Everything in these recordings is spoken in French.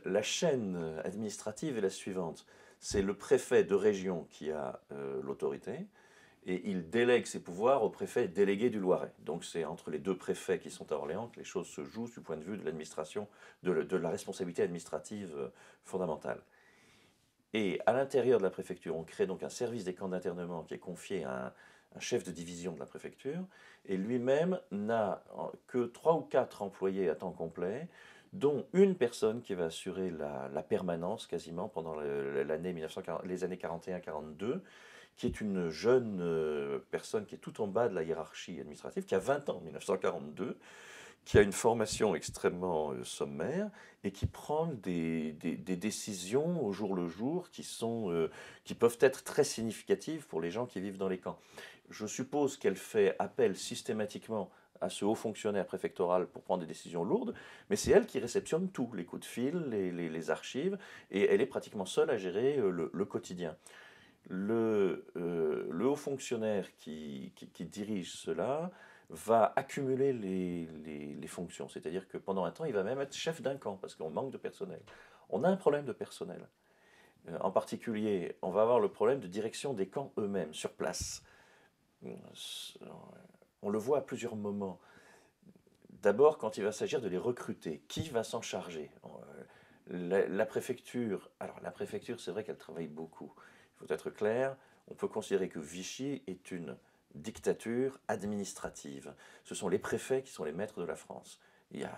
la chaîne administrative est la suivante. C'est le préfet de région qui a l'autorité et il délègue ses pouvoirs au préfet délégué du Loiret. Donc c'est entre les deux préfets qui sont à Orléans que les choses se jouent du point de vue de l'administration, de la responsabilité administrative fondamentale. Et à l'intérieur de la préfecture, on crée donc un service des camps d'internement qui est confié à un chef de division de la préfecture, et lui-même n'a que 3 ou 4 employés à temps complet, dont une personne qui va assurer la permanence quasiment pendant l'année 1940, les années 41-42, qui est une jeune personne qui est tout en bas de la hiérarchie administrative, qui a 20 ans en 1942, qui a une formation extrêmement sommaire et qui prend des décisions au jour le jour qui peuvent être très significatives pour les gens qui vivent dans les camps. Je suppose qu'elle fait appel systématiquement à ce haut fonctionnaire préfectoral pour prendre des décisions lourdes, mais c'est elle qui réceptionne tout, les coups de fil, les archives, et elle est pratiquement seule à gérer le quotidien. Le haut fonctionnaire qui dirige cela va accumuler les fonctions. C'est-à-dire que pendant un temps, il va même être chef d'un camp, parce qu'on manque de personnel. On a un problème de personnel. En particulier, on va avoir le problème de direction des camps eux-mêmes, sur place. On le voit à plusieurs moments. D'abord, quand il va s'agir de les recruter, qui va s'en charger? La préfecture, alors la préfecture, c'est vrai qu'elle travaille beaucoup. Il faut être clair, on peut considérer que Vichy est une dictature administrative. Ce sont les préfets qui sont les maîtres de la France. Il y a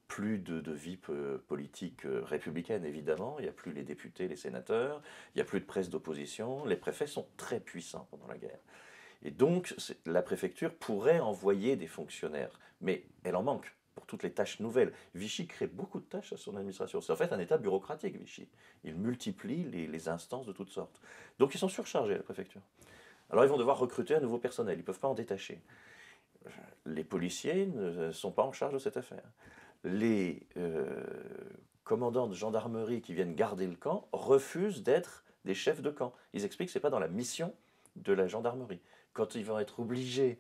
plus de vie politique républicaine, évidemment. Il n'y a plus les députés, les sénateurs. Il n'y a plus de presse d'opposition. Les préfets sont très puissants pendant la guerre. Et donc, la préfecture pourrait envoyer des fonctionnaires, mais elle en manque pour toutes les tâches nouvelles. Vichy crée beaucoup de tâches à son administration. C'est en fait un État bureaucratique, Vichy. Il multiplie les instances de toutes sortes. Donc ils sont surchargés, la préfecture. Alors ils vont devoir recruter un nouveau personnel, ils ne peuvent pas en détacher. Les policiers ne sont pas en charge de cette affaire. Les commandants de gendarmerie qui viennent garder le camp refusent d'être des chefs de camp. Ils expliquent que ce n'est pas dans la mission de la gendarmerie. Quand ils vont être obligés,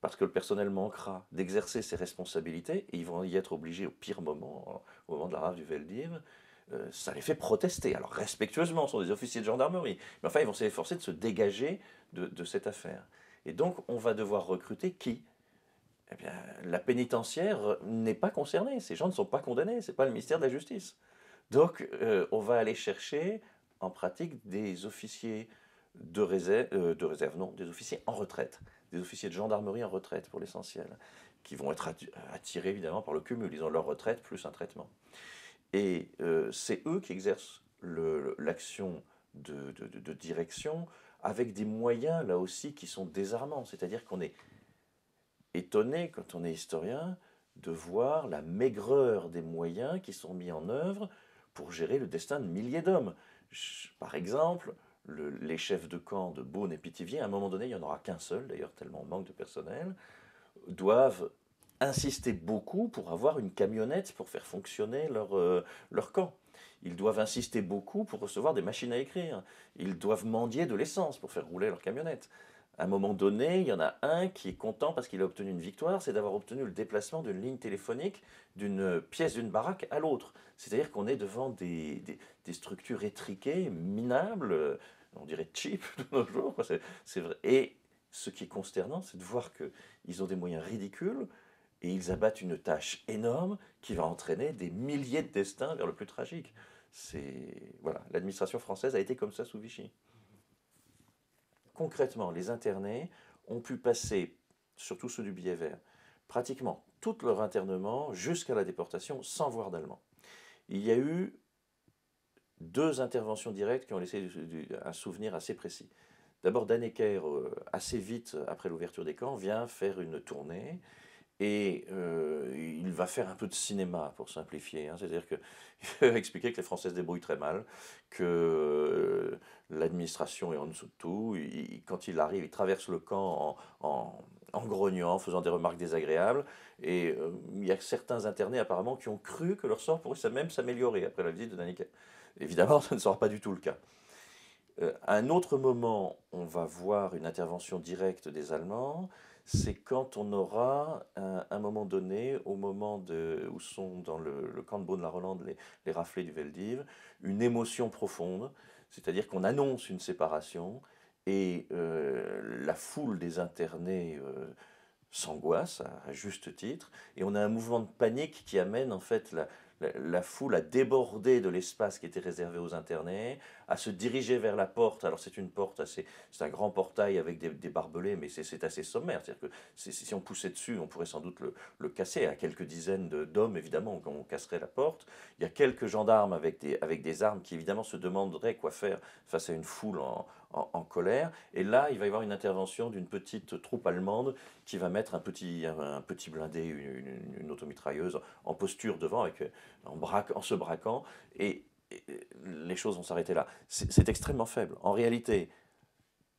parce que le personnel manquera, d'exercer ses responsabilités, et ils vont y être obligés au pire moment, au moment de la rafle du Veldiv, ça les fait protester. Alors respectueusement, ce sont des officiers de gendarmerie, mais enfin ils vont s'efforcer de se dégager de cette affaire. Et donc on va devoir recruter qui? Eh bien, la pénitentiaire n'est pas concernée, ces gens ne sont pas condamnés, ce n'est pas le ministère de la Justice. Donc on va aller chercher en pratique des officiers de réserve, non, des officiers en retraite, des officiers de gendarmerie en retraite pour l'essentiel, qui vont être attirés évidemment par le cumul, ils ont leur retraite plus un traitement. Et c'est eux qui exercent l'action de direction avec des moyens là aussi qui sont désarmants, c'est-à-dire qu'on est étonné quand on est historien de voir la maigreur des moyens qui sont mis en œuvre pour gérer le destin de milliers d'hommes. Par exemple, les chefs de camp de Beaune et Pithiviers, à un moment donné, il n'y en aura qu'un seul, d'ailleurs tellement on manque de personnel, doivent insister beaucoup pour avoir une camionnette pour faire fonctionner leur camp. Ils doivent insister beaucoup pour recevoir des machines à écrire. Ils doivent mendier de l'essence pour faire rouler leur camionnette. À un moment donné, il y en a un qui est content parce qu'il a obtenu une victoire, c'est d'avoir obtenu le déplacement d'une ligne téléphonique d'une pièce d'une baraque à l'autre. C'est-à-dire qu'on est devant des structures étriquées, minables, on dirait cheap de nos jours. C'est vrai. Et ce qui est consternant, c'est de voir qu'ils ont des moyens ridicules et ils abattent une tâche énorme qui va entraîner des milliers de destins vers le plus tragique. Voilà, l'administration française a été comme ça sous Vichy. Concrètement, les internés ont pu passer, surtout ceux du billet vert, pratiquement tout leur internement jusqu'à la déportation sans voir d'allemand. Il y a eu 2 interventions directes qui ont laissé un souvenir assez précis. D'abord, Dannecker, assez vite après l'ouverture des camps, vient faire une tournée et il va faire un peu de cinéma pour simplifier. Hein. C'est-à-dire qu'il va expliquer que les Français se débrouillent très mal, que l'administration est en dessous de tout. Quand il arrive, il traverse le camp en grognant, en faisant des remarques désagréables. Et il y a certains internés apparemment qui ont cru que leur sort pourrait même s'améliorer après la visite de Dannecker. Évidemment, ça ne sera pas du tout le cas. À un autre moment, on va voir une intervention directe des Allemands. c'est quand on aura, un moment donné, au moment où sont dans le camp de Beaune-la-Rolande les raflés du Veldiv, une émotion profonde, c'est-à-dire qu'on annonce une séparation et la foule des internés s'angoisse à juste titre, et on a un mouvement de panique qui amène en fait la foule à déborder de l'espace qui était réservé aux internés, à se diriger vers la porte. Alors c'est une porte assez, c'est un grand portail avec des barbelés, mais c'est assez sommaire. C'est-à-dire que si on poussait dessus, on pourrait sans doute le casser. À quelques dizaines d'hommes, évidemment, quand on casserait la porte. Il y a quelques gendarmes avec des armes qui évidemment se demanderaient quoi faire face à une foule en colère. Et là, il va y avoir une intervention d'une petite troupe allemande qui va mettre un petit blindé, une automitrailleuse en posture devant, en se braquant, et les choses vont s'arrêter là. C'est extrêmement faible. En réalité,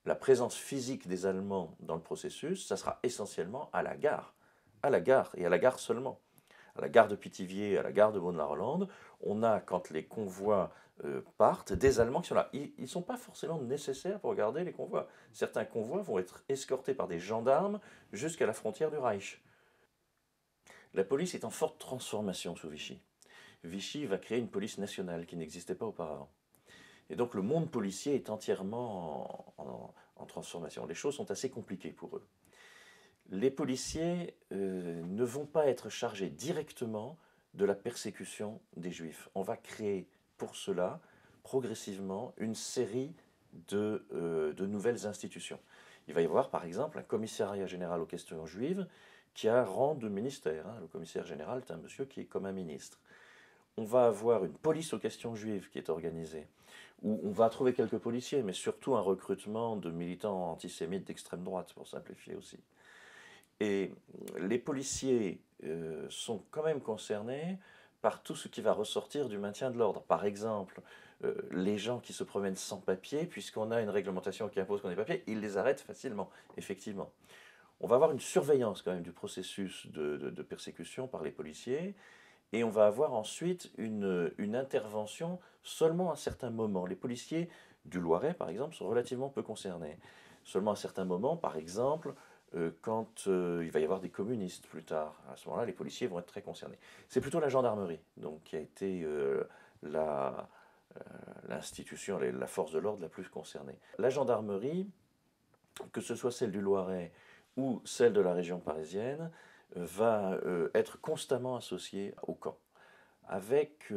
la présence physique des Allemands dans le processus, ça sera essentiellement à la gare, et à la gare seulement. À la gare de Pithiviers, à la gare de Beaune-la-Rolande, on a, quand les convois partent, des Allemands qui sont là. Ils ne sont pas forcément nécessaires pour garder les convois. Certains convois vont être escortés par des gendarmes jusqu'à la frontière du Reich. La police est en forte transformation sous Vichy. Vichy va créer une police nationale qui n'existait pas auparavant. Et donc le monde policier est entièrement en transformation. Les choses sont assez compliquées pour eux. Les policiers ne vont pas être chargés directement de la persécution des juifs. On va créer pour cela progressivement une série de nouvelles institutions. Il va y avoir par exemple un commissariat général aux questions juives qui a rang de ministère. Le commissaire général est un monsieur qui est comme un ministre. On va avoir une police aux questions juives qui est organisée, où on va trouver quelques policiers, mais surtout un recrutement de militants antisémites d'extrême droite, pour simplifier aussi. Et les policiers sont quand même concernés par tout ce qui va ressortir du maintien de l'ordre. Par exemple, les gens qui se promènent sans papier, puisqu'on a une réglementation qui impose qu'on ait papier, ils les arrêtent facilement, effectivement. On va avoir une surveillance quand même du processus de persécution par les policiers, et on va avoir ensuite une intervention seulement à certains moments. Les policiers du Loiret, par exemple, sont relativement peu concernés. Seulement à certains moments, par exemple, quand il va y avoir des communistes plus tard. À ce moment-là, les policiers vont être très concernés. C'est plutôt la gendarmerie donc, qui a été la, l'institution, la force de l'ordre la plus concernée. La gendarmerie, que ce soit celle du Loiret ou celle de la région parisienne, va être constamment associée au camp, avec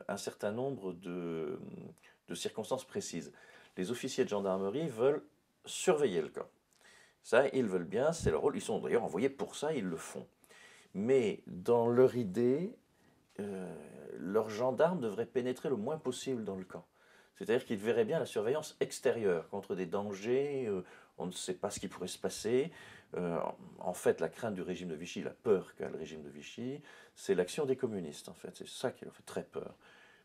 un certain nombre de circonstances précises. Les officiers de gendarmerie veulent surveiller le camp. Ça, ils veulent bien, c'est leur rôle. Ils sont d'ailleurs envoyés pour ça, ils le font. Mais dans leur idée, leurs gendarmes devraient pénétrer le moins possible dans le camp. C'est-à-dire qu'ils verraient bien la surveillance extérieure contre des dangers, on ne sait pas ce qui pourrait se passer. En fait, la crainte du régime de Vichy, la peur qu'a le régime de Vichy, c'est l'action des communistes, en fait. C'est ça qui leur fait très peur.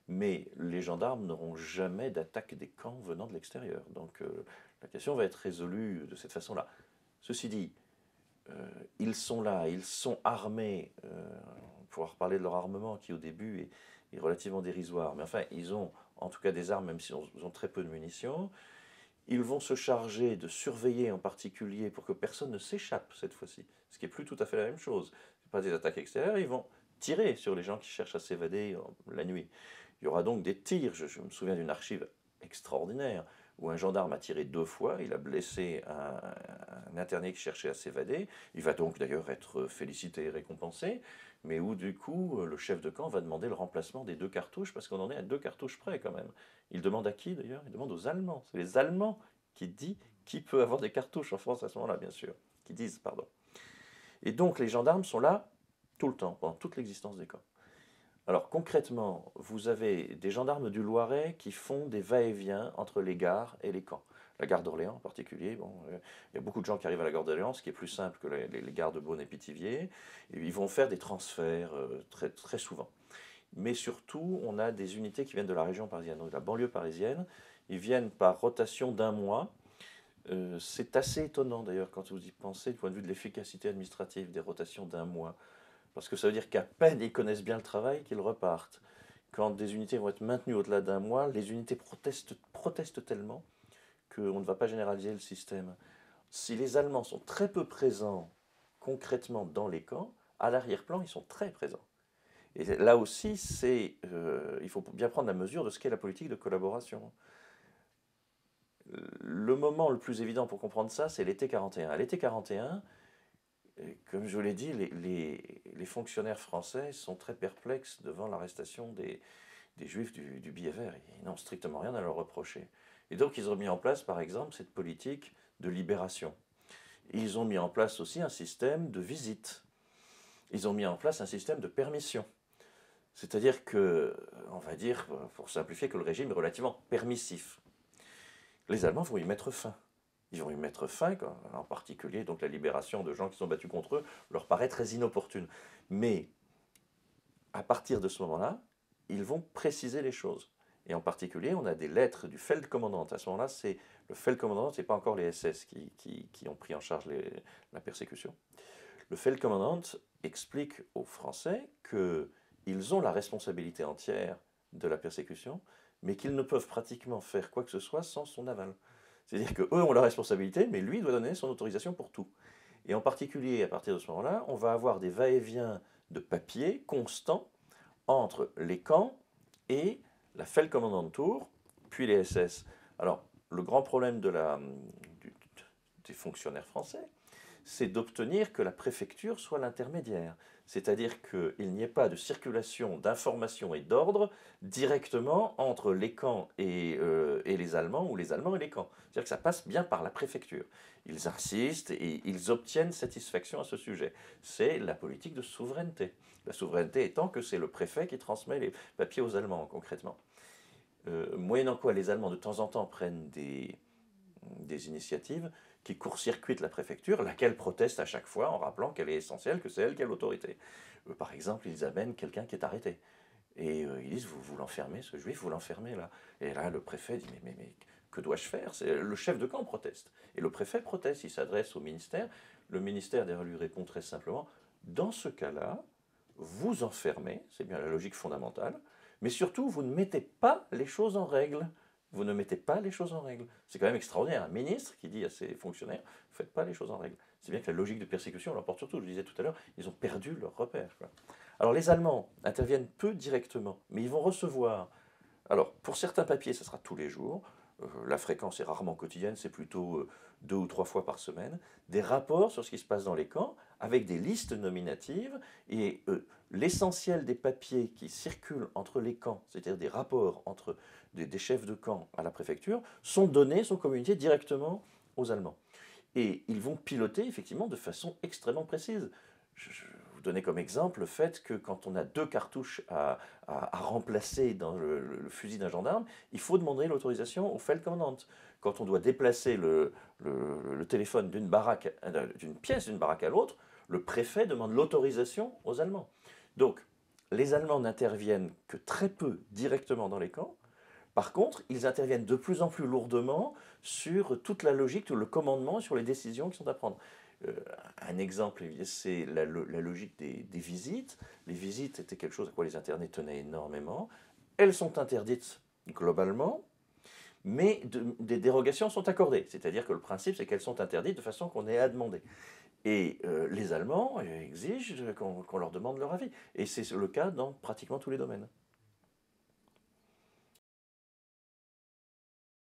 Mais les gendarmes n'auront jamais d'attaque des camps venant de l'extérieur. Donc la question va être résolue de cette façon-là. Ceci dit, ils sont là, ils sont armés. On va pouvoir parler de leur armement qui au début est relativement dérisoire. Mais enfin, ils ont en tout cas des armes, même s'ils ont très peu de munitions. Ils vont se charger de surveiller en particulier pour que personne ne s'échappe cette fois-ci. Ce qui n'est plus tout à fait la même chose. Ce n'est pas des attaques extérieures, ils vont tirer sur les gens qui cherchent à s'évader la nuit. Il y aura donc des tirs. Je me souviens d'une archive extraordinaire où un gendarme a tiré 2 fois, il a blessé un interné qui cherchait à s'évader. Il va donc d'ailleurs être félicité et récompensé, mais où du coup le chef de camp va demander le remplacement des 2 cartouches, parce qu'on en est à 2 cartouches près quand même. Il demande à qui d'ailleurs? Il demande aux Allemands. C'est les Allemands qui disent qui peut avoir des cartouches en France à ce moment-là, bien sûr. Qui disent, pardon. Et donc les gendarmes sont là tout le temps, pendant toute l'existence des camps. Alors concrètement, vous avez des gendarmes du Loiret qui font des va-et-vient entre les gares et les camps. La gare d'Orléans en particulier, bon, il y a beaucoup de gens qui arrivent à la gare d'Orléans, ce qui est plus simple que les gares de Beaune et Pithiviers, et ils vont faire des transferts très, très souvent. Mais surtout, on a des unités qui viennent de la région parisienne, donc de la banlieue parisienne. Ils viennent par rotation d'un mois. C'est assez étonnant d'ailleurs quand vous y pensez du point de vue de l'efficacité administrative des rotations d'un mois. Parce que ça veut dire qu'à peine ils connaissent bien le travail qu'ils repartent. Quand des unités vont être maintenues au-delà d'un mois, les unités protestent tellement qu'on ne va pas généraliser le système. si les Allemands sont très peu présents concrètement dans les camps, à l'arrière-plan, ils sont très présents. Et là aussi, il faut bien prendre la mesure de ce qu'est la politique de collaboration. Le moment le plus évident pour comprendre ça, c'est l'été 41. À l'été 41, comme je vous l'ai dit, les fonctionnaires français sont très perplexes devant l'arrestation des Juifs du billet vert. Ils n'ont strictement rien à leur reprocher. Et donc, ils ont mis en place, par exemple, cette politique de libération. Ils ont mis en place aussi un système de visite. Ils ont mis en place un système de permission. C'est-à-dire que, on va dire, pour simplifier, que le régime est relativement permissif. Les Allemands vont y mettre fin. Ils vont y mettre fin, en particulier, donc la libération de gens qui sont battus contre eux leur paraît très inopportune. Mais à partir de ce moment-là, ils vont préciser les choses. Et en particulier, on a des lettres du Feldkommandant. À ce moment-là, c'est le Feldkommandant, ce n'est pas encore les SS qui ont pris en charge la persécution. Le Feldkommandant explique aux Français qu'ils ont la responsabilité entière de la persécution, mais qu'ils ne peuvent pratiquement faire quoi que ce soit sans son aval. C'est-à-dire qu'eux ont la responsabilité, mais lui doit donner son autorisation pour tout. Et en particulier, à partir de ce moment-là, on va avoir des va-et-vient de papier constants entre les camps et la Feldkommandantur, puis les SS. Alors, le grand problème des fonctionnaires français, c'est d'obtenir que la préfecture soit l'intermédiaire. C'est-à-dire qu'il n'y ait pas de circulation d'informations et d'ordre directement entre les camps et les Allemands, ou les Allemands et les camps. C'est-à-dire que ça passe bien par la préfecture. Ils insistent et ils obtiennent satisfaction à ce sujet. C'est la politique de souveraineté. La souveraineté étant que c'est le préfet qui transmet les papiers aux Allemands, concrètement. Moyennant quoi, les Allemands, de temps en temps, prennent des initiatives qui court-circuitent la préfecture, laquelle proteste à chaque fois en rappelant qu'elle est essentielle, que c'est elle qui a l'autorité. Par exemple, ils amènent quelqu'un qui est arrêté. Et ils disent, vous l'enfermez, ce juif, vous l'enfermez là. Et là, le préfet dit, mais que dois-je faire? Le chef de camp proteste. Et le préfet proteste, il s'adresse au ministère. Le ministère, derrière, lui répond très simplement, dans ce cas-là, vous enfermez, c'est bien la logique fondamentale, mais surtout, vous ne mettez pas les choses en règle. Vous ne mettez pas les choses en règle. C'est quand même extraordinaire. Un ministre qui dit à ses fonctionnaires, ne faites pas les choses en règle. C'est bien que la logique de persécution l'emporte surtout. Je le disais tout à l'heure, ils ont perdu leur repère. Quoi. Alors les Allemands interviennent peu directement, mais ils vont recevoir. Alors pour certains papiers, ce sera tous les jours. La fréquence est rarement quotidienne, c'est plutôt 2 ou 3 fois par semaine. Des rapports sur ce qui se passe dans les camps, avec des listes nominatives. Et l'essentiel des papiers qui circulent entre les camps, c'est-à-dire des rapports entre des chefs de camp à la préfecture, sont donnés, sont communiqués directement aux Allemands. Et ils vont piloter effectivement de façon extrêmement précise. Je vous donner comme exemple le fait que quand on a 2 cartouches à remplacer dans le fusil d'un gendarme, il faut demander l'autorisation au Feldkommandant. Quand on doit déplacer le téléphone d'une pièce d'une baraque à l'autre, le préfet demande l'autorisation aux Allemands. Donc, les Allemands n'interviennent que très peu directement dans les camps. Par contre, ils interviennent de plus en plus lourdement sur toute la logique, tout le commandement, sur les décisions qui sont à prendre. Un exemple, c'est la logique des visites. Les visites étaient quelque chose à quoi les internés tenaient énormément. Elles sont interdites globalement, mais des dérogations sont accordées. C'est-à-dire que le principe, c'est qu'elles sont interdites de façon qu'on ait à demander. Et les Allemands exigent qu'on leur demande leur avis. Et c'est le cas dans pratiquement tous les domaines.